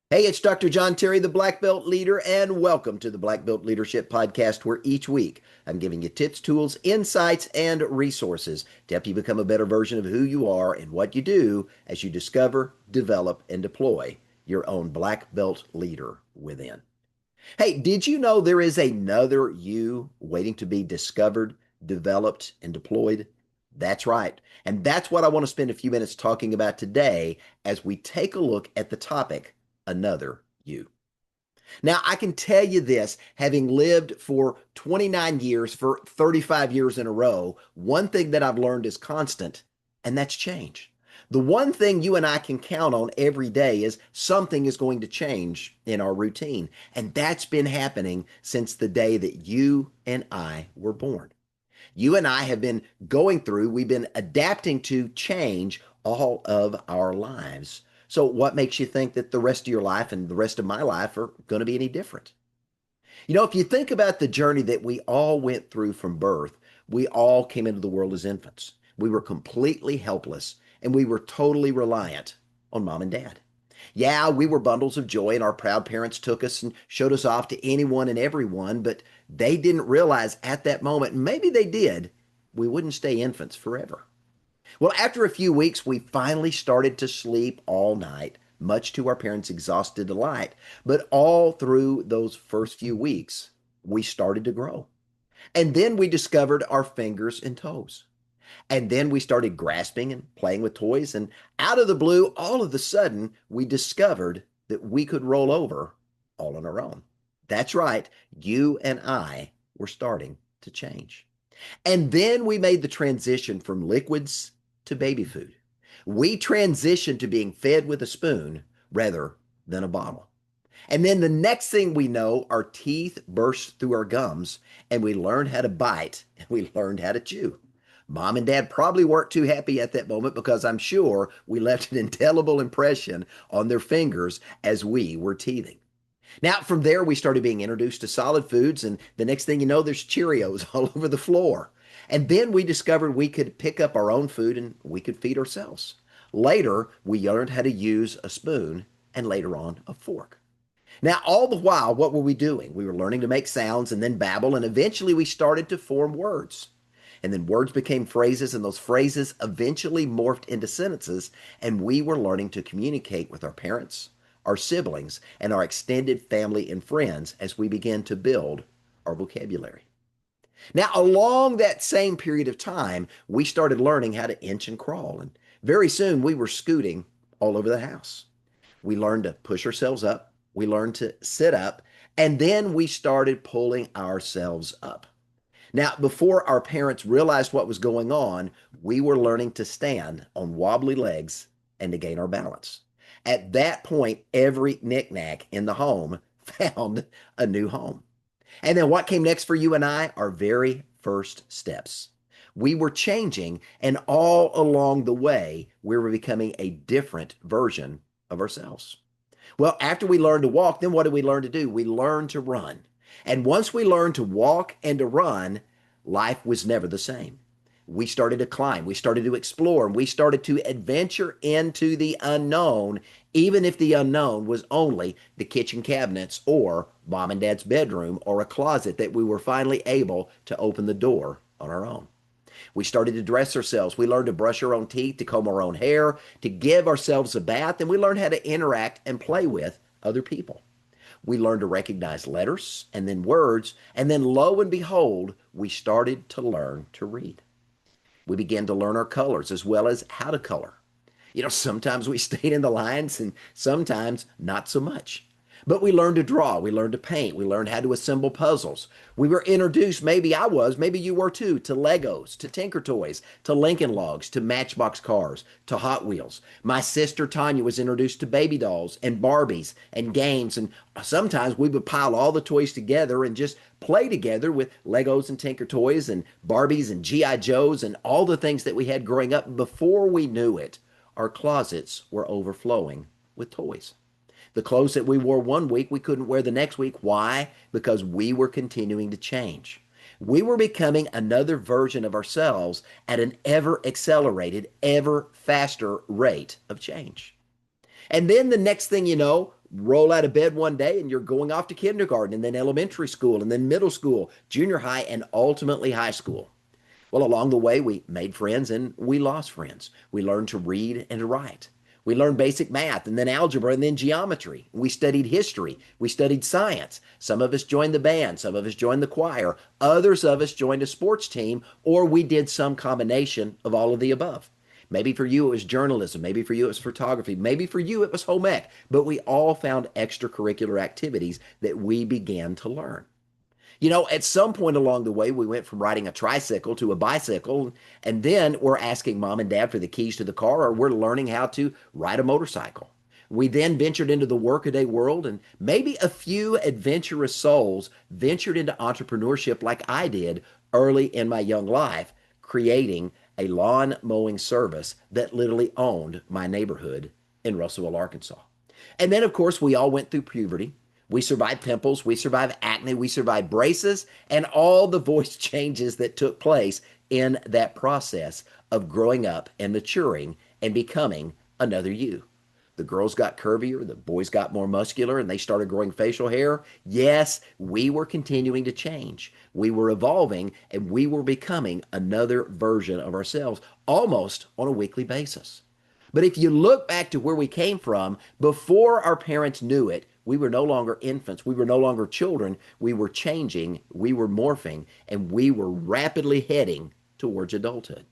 Hey, it's Dr. John Terry, the Black Belt Leader, and welcome to the Black Belt Leadership Podcast, where each week I'm giving you tips, tools, insights, and resources to help you become a better version of who you are and what you do as you discover, develop, and deploy your own Black Belt leader within. Hey, did you know there is another you waiting to be discovered, developed, and deployed? That's right. And that's what I want to spend a few minutes talking about today as we take a look at the topic, another you. Now, I can tell you this, having lived for 29 years, for 35 years in a row, one thing that I've learned is constant, and that's change. The one thing you and I can count on every day is something is going to change in our routine. And that's been happening since the day that you and I were born. You and I have been going through, we've been adapting to change all of our lives. So, what makes you think that the rest of your life and the rest of my life are going to be any different? If you think about the journey that we all went through from birth, we all came into the world as infants. We were completely helpless and we were totally reliant on mom and dad. Yeah, we were bundles of joy, and our proud parents took us and showed us off to anyone and everyone, but they didn't realize at that moment, maybe they did, we wouldn't stay infants forever. Well, after a few weeks, we finally started to sleep all night, much to our parents' exhausted delight. But all through those first few weeks, we started to grow. And then we discovered our fingers and toes. And then we started grasping and playing with toys. And out of the blue, all of a sudden, we discovered that we could roll over all on our own. That's right. You and I were starting to change. And then we made the transition from liquids to baby food. We transitioned to being fed with a spoon rather than a bottle. And then the next thing we know, our teeth burst through our gums and we learned how to bite and we learned how to chew. Mom and dad probably weren't too happy at that moment because I'm sure we left an indelible impression on their fingers as we were teething. Now, from there, we started being introduced to solid foods, and the next thing you know, there's Cheerios all over the floor. And then we discovered we could pick up our own food and we could feed ourselves. Later, we learned how to use a spoon and later on a fork. Now, all the while, what were we doing? We were learning to make sounds and then babble, and eventually we started to form words. And then words became phrases, and those phrases eventually morphed into sentences, and we were learning to communicate with our parents, our siblings, and our extended family and friends as we began to build our vocabulary. Now, along that same period of time, we started learning how to inch and crawl, and very soon we were scooting all over the house. We learned to push ourselves up, we learned to sit up, and then we started pulling ourselves up. Now, before our parents realized what was going on, we were learning to stand on wobbly legs and to gain our balance. At that point, every knickknack in the home found a new home. And then what came next for you and I? Our very first steps. We were changing, and all along the way, we were becoming a different version of ourselves. Well, after we learned to walk, then what did we learn to do? We learned to run. And once we learned to walk and to run, life was never the same. We started to climb, we started to explore, and we started to adventure into the unknown, even if the unknown was only the kitchen cabinets or mom and dad's bedroom or a closet that we were finally able to open the door on our own. We started to dress ourselves. We learned to brush our own teeth, to comb our own hair, to give ourselves a bath, and we learned how to interact and play with other people. We learned to recognize letters and then words, and then lo and behold, we started to learn to read. We began to learn our colors as well as how to color. Sometimes we stayed in the lines and sometimes not so much. But we learned to draw, we learned to paint, we learned how to assemble puzzles. We were introduced, maybe I was, maybe you were too, to Legos, to Tinker Toys, to Lincoln Logs, to Matchbox cars, to Hot Wheels. My sister Tanya was introduced to baby dolls and Barbies and games, and sometimes we would pile all the toys together and just play together with Legos and Tinker Toys and Barbies and G.I. Joes and all the things that we had growing up. Before we knew it, our closets were overflowing with toys. The clothes that we wore one week, we couldn't wear the next week. Why? Because we were continuing to change. We were becoming another version of ourselves at an ever accelerated, ever faster rate of change. And then the next thing you know, roll out of bed one day and you're going off to kindergarten and then elementary school and then middle school, junior high, and ultimately high school. Well, along the way, we made friends and we lost friends. We learned to read and to write. We learned basic math and then algebra and then geometry. We studied history. We studied science. Some of us joined the band. Some of us joined the choir. Others of us joined a sports team, or we did some combination of all of the above. Maybe for you it was journalism. Maybe for you it was photography. Maybe for you it was home ec. But we all found extracurricular activities that we began to learn. At some point along the way, we went from riding a tricycle to a bicycle, and then we're asking mom and dad for the keys to the car, or we're learning how to ride a motorcycle. We then ventured into the workaday world, and maybe a few adventurous souls ventured into entrepreneurship like I did early in my young life, creating a lawn mowing service that literally owned my neighborhood in Russellville, Arkansas. And then, of course, we all went through puberty. We survived pimples, we survived acne, we survived braces, and all the voice changes that took place in that process of growing up and maturing and becoming another you. The girls got curvier, the boys got more muscular, and they started growing facial hair. Yes, we were continuing to change. We were evolving, and we were becoming another version of ourselves almost on a weekly basis. But if you look back to where we came from, before our parents knew it, we were no longer infants. We were no longer children. We were changing, we were morphing, and we were rapidly heading towards adulthood.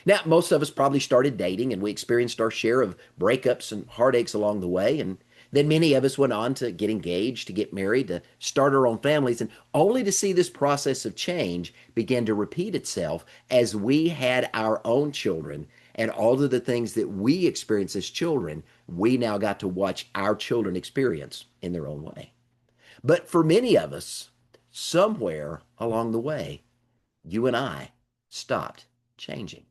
Now, most of us probably started dating and we experienced our share of breakups and heartaches along the way. And then many of us went on to get engaged, to get married, to start our own families, and only to see this process of change begin to repeat itself as we had our own children. And all of the things that we experienced as children, we now got to watch our children experience in their own way. But for many of us, somewhere along the way, you and I stopped changing.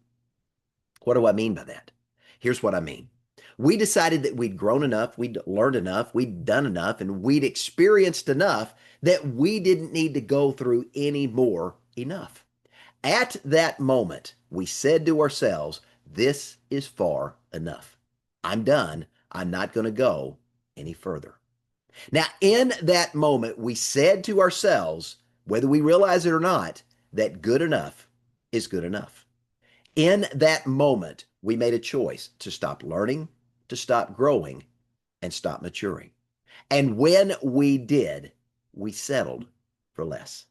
What do I mean by that? Here's what I mean. We decided that we'd grown enough, we'd learned enough, we'd done enough, and we'd experienced enough that we didn't need to go through any more enough. At that moment, we said to ourselves, this is far enough. I'm done. I'm not going to go any further. Now, in that moment, we said to ourselves, whether we realize it or not, that good enough is good enough. In that moment, we made a choice to stop learning, to stop growing, and stop maturing. And when we did, we settled for less.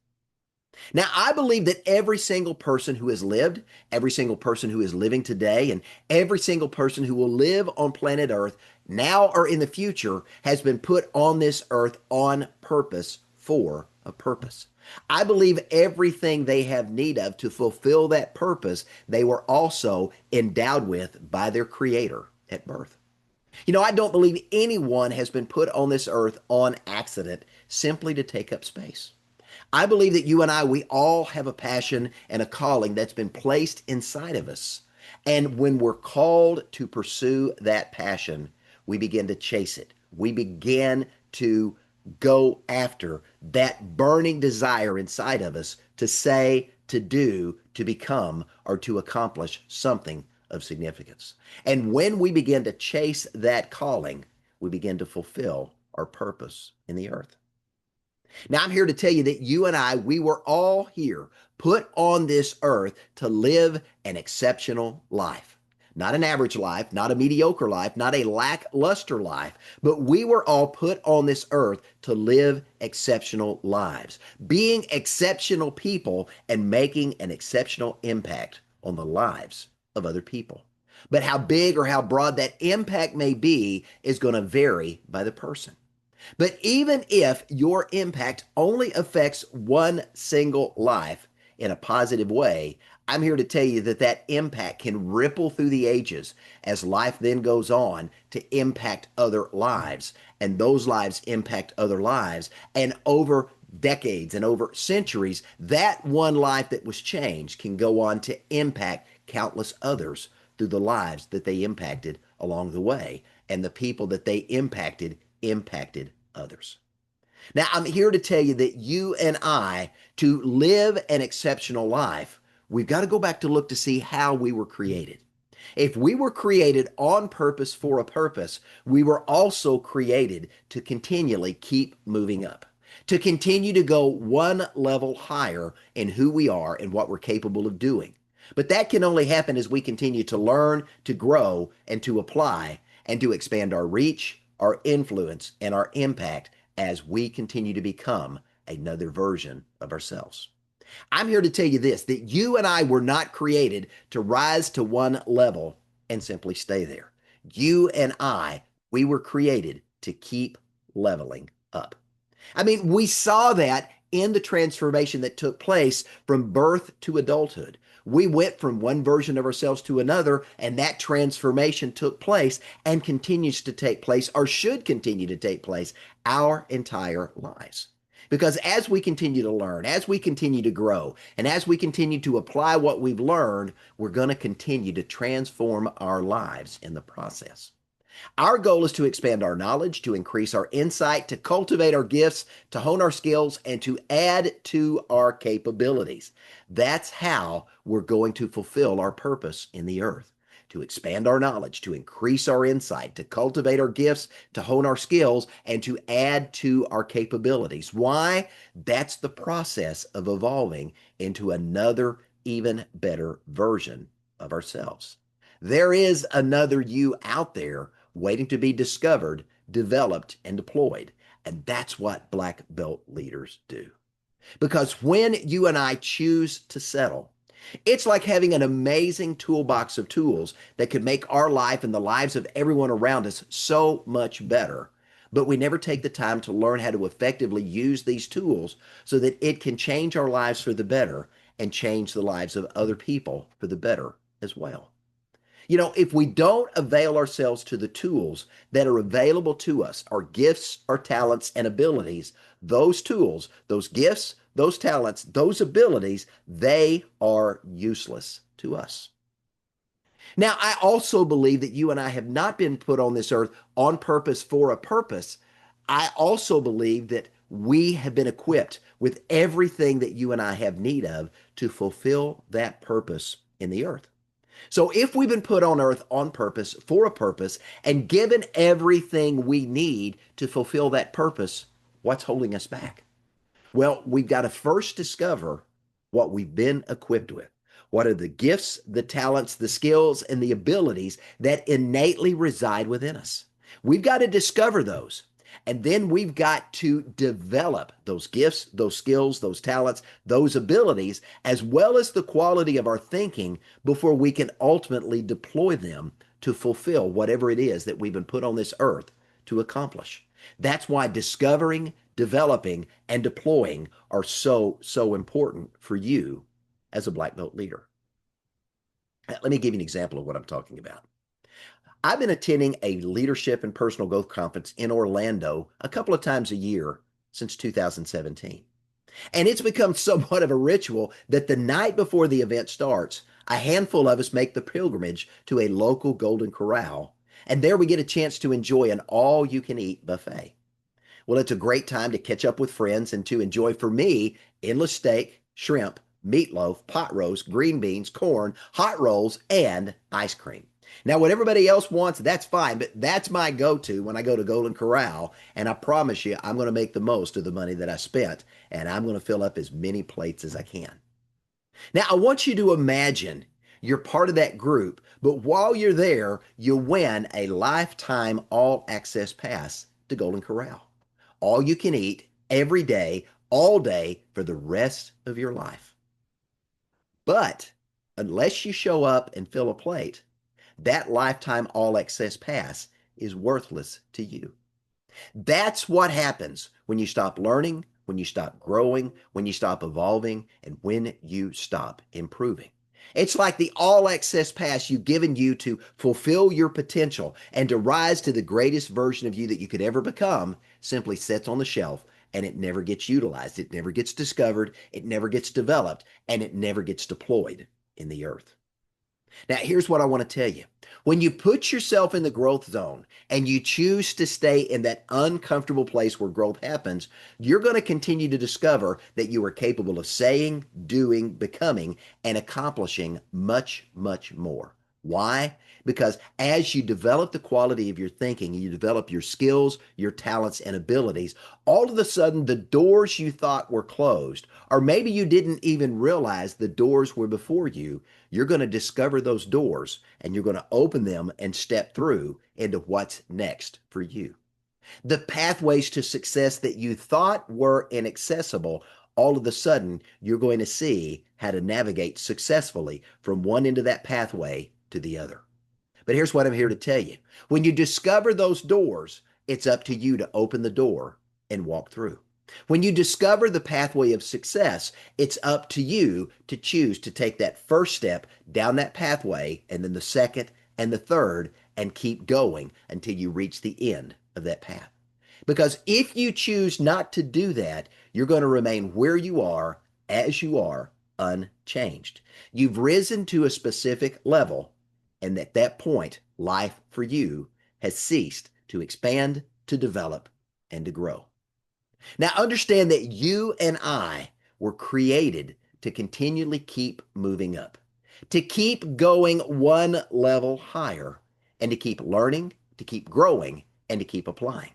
Now, I believe that every single person who has lived, every single person who is living today, and every single person who will live on planet Earth now or in the future has been put on this earth on purpose for a purpose. I believe everything they have need of to fulfill that purpose, they were also endowed with by their Creator at birth. I don't believe anyone has been put on this earth on accident simply to take up space. I believe that you and I, we all have a passion and a calling that's been placed inside of us. And when we're called to pursue that passion, we begin to chase it. We begin to go after that burning desire inside of us to say, to do, to become, or to accomplish something of significance. And when we begin to chase that calling, we begin to fulfill our purpose in the earth. Now, I'm here to tell you that you and I, we were all here, put on this earth to live an exceptional life. Not an average life, not a mediocre life, not a lackluster life, but we were all put on this earth to live exceptional lives, being exceptional people and making an exceptional impact on the lives of other people. But how big or how broad that impact may be is going to vary by the person. But even if your impact only affects one single life in a positive way, I'm here to tell you that that impact can ripple through the ages as life then goes on to impact other lives. And those lives impact other lives. And over decades and over centuries, that one life that was changed can go on to impact countless others through the lives that they impacted along the way. And the people that they impacted others. Now, I'm here to tell you that you and I, to live an exceptional life, we've got to go back to look to see how we were created. If we were created on purpose for a purpose, we were also created to continually keep moving up, to continue to go one level higher in who we are and what we're capable of doing. But that can only happen as we continue to learn, to grow, and to apply, and to expand our reach, our influence, and our impact as we continue to become another version of ourselves. I'm here to tell you this, that you and I were not created to rise to one level and simply stay there. You and I, we were created to keep leveling up. I mean, we saw that in the transformation that took place from birth to adulthood. We went from one version of ourselves to another, and that transformation took place and continues to take place, or should continue to take place, our entire lives. Because as we continue to learn, as we continue to grow, and as we continue to apply what we've learned, we're going to continue to transform our lives in the process. Our goal is to expand our knowledge, to increase our insight, to cultivate our gifts, to hone our skills, and to add to our capabilities. That's how we're going to fulfill our purpose in the earth. To expand our knowledge, to increase our insight, to cultivate our gifts, to hone our skills, and to add to our capabilities. Why? That's the process of evolving into another, even better version of ourselves. There is another you out there waiting to be discovered, developed, and deployed. And that's what black belt leaders do. Because when you and I choose to settle, it's like having an amazing toolbox of tools that could make our life and the lives of everyone around us so much better. But we never take the time to learn how to effectively use these tools so that it can change our lives for the better and change the lives of other people for the better as well. You know, if we don't avail ourselves to the tools that are available to us, our gifts, our talents, and abilities, those tools, those gifts, those talents, those abilities, they are useless to us. Now, I also believe that you and I have not been put on this earth on purpose for a purpose. I also believe that we have been equipped with everything that you and I have need of to fulfill that purpose in the earth. So if we've been put on earth on purpose for a purpose and given everything we need to fulfill that purpose, what's holding us back? Well, we've got to first discover what we've been equipped with. What are the gifts, the talents, the skills, and the abilities that innately reside within us? We've got to discover those. And then we've got to develop those gifts, those skills, those talents, those abilities, as well as the quality of our thinking before we can ultimately deploy them to fulfill whatever it is that we've been put on this earth to accomplish. That's why discovering, developing, and deploying are so important for you as a black belt leader. Let me give you an example of what I'm talking about. I've been attending a leadership and personal growth conference in Orlando a couple of times a year since 2017. And it's become somewhat of a ritual that the night before the event starts, a handful of us make the pilgrimage to a local Golden Corral, and there we get a chance to enjoy an all-you-can-eat buffet. Well, it's a great time to catch up with friends and to enjoy, for me, endless steak, shrimp, meatloaf, pot roast, green beans, corn, hot rolls, and ice cream. Now, what everybody else wants, that's fine, but that's my go-to when I go to Golden Corral, and I promise you, I'm going to make the most of the money that I spent, and I'm going to fill up as many plates as I can. Now, I want you to imagine you're part of that group, but while you're there, you win a lifetime all-access pass to Golden Corral. All you can eat, every day, all day, for the rest of your life. But unless you show up and fill a plate, that lifetime all-access pass is worthless to you. That's what happens when you stop learning, when you stop growing, when you stop evolving, and when you stop improving. It's like the all-access pass you've given you to fulfill your potential and to rise to the greatest version of you that you could ever become simply sits on the shelf, and it never gets utilized. It never gets discovered. It never gets developed, and it never gets deployed in the earth. Now, here's what I want to tell you. When you put yourself in the growth zone and you choose to stay in that uncomfortable place where growth happens, you're going to continue to discover that you are capable of saying, doing, becoming, and accomplishing much more. Why? Because as you develop the quality of your thinking, you develop your skills, your talents, and abilities, all of a sudden the doors you thought were closed, or maybe you didn't even realize the doors were before you, you're going to discover those doors and you're going to open them and step through into what's next for you. The pathways to success that you thought were inaccessible, all of a sudden you're going to see how to navigate successfully from one end of that pathway to the other. But here's what I'm here to tell you. When you discover those doors, it's up to you to open the door and walk through. When you discover the pathway of success, it's up to you to choose to take that first step down that pathway, and then the second and the third, and keep going until you reach the end of that path. Because if you choose not to do that, you're going to remain where you are, as you are, unchanged. You've risen to a specific level, and at that point, life for you has ceased to expand, to develop, and to grow. Now, understand that you and I were created to continually keep moving up, to keep going one level higher, and to keep learning, to keep growing, and to keep applying.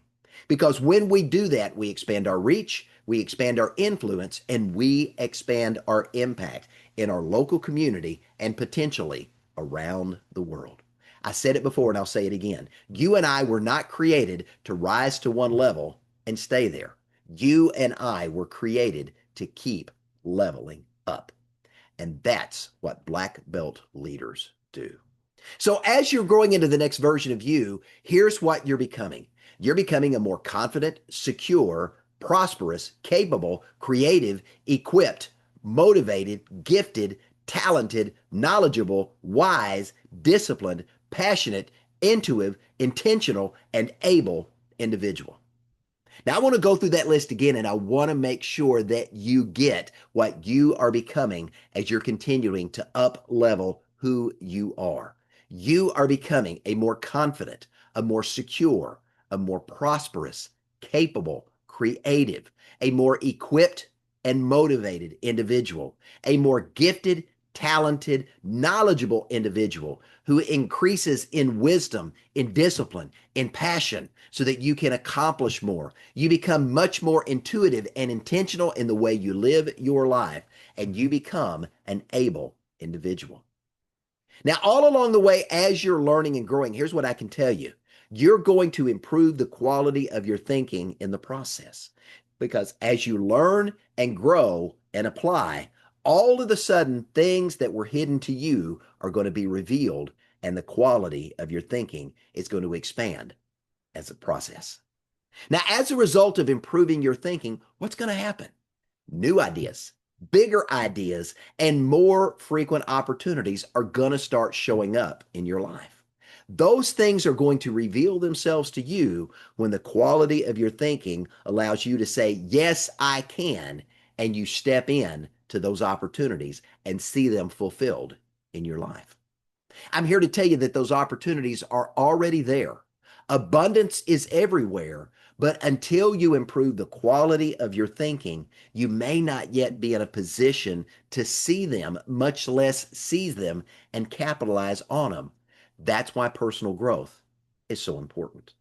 Because when we do that, we expand our reach, we expand our influence, and we expand our impact in our local community and potentially around the world. I said it before and I'll say it again. You and I were not created to rise to one level and stay there. You and I were created to keep leveling up. And that's what black belt leaders do. So as you're growing into the next version of you, here's what you're becoming. You're becoming a more confident, secure, prosperous, capable, creative, equipped, motivated, gifted, talented, knowledgeable, wise, disciplined, passionate, intuitive, intentional, and able individual. Now, I want to go through that list again, and I want to make sure that you get what you are becoming as you're continuing to up-level who you are. You are becoming a more confident, a more secure, a more prosperous, capable, creative, a more equipped and motivated individual, a more gifted, talented, knowledgeable individual who increases in wisdom, in discipline, in passion, so that you can accomplish more. You become much more intuitive and intentional in the way you live your life, and you become an able individual. Now, all along the way, as you're learning and growing, here's what I can tell you. You're going to improve the quality of your thinking in the process. Because as you learn and grow and apply, all of a sudden, things that were hidden to you are going to be revealed, and the quality of your thinking is going to expand as a process. Now, as a result of improving your thinking, what's going to happen? New ideas, bigger ideas, and more frequent opportunities are going to start showing up in your life. Those things are going to reveal themselves to you when the quality of your thinking allows you to say, yes, I can, and you step in to those opportunities and see them fulfilled in your life. I'm here to tell you that those opportunities are already there. Abundance is everywhere, but until you improve the quality of your thinking, you may not yet be in a position to see them, much less seize them and capitalize on them. That's why personal growth is so important.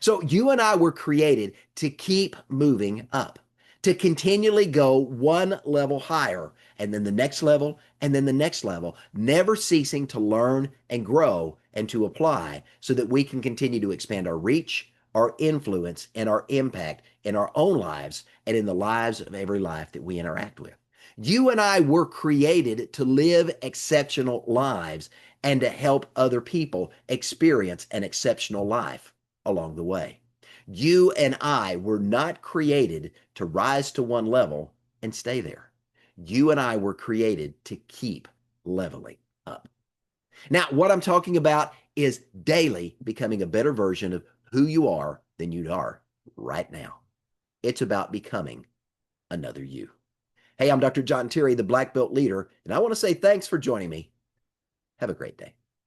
So you and I were created to keep moving up, to continually go one level higher, and then the next level, and then the next level, never ceasing to learn and grow and to apply so that we can continue to expand our reach, our influence, and our impact in our own lives and in the lives of every life that we interact with. You and I were created to live exceptional lives and to help other people experience an exceptional life along the way. You and I were not created to rise to one level and stay there. You and I were created to keep leveling up. Now, what I'm talking about is daily becoming a better version of who you are than you are right now. It's about becoming another you. Hey, I'm Dr. John Terry, the Black Belt Leader, and I want to say thanks for joining me. Have a great day.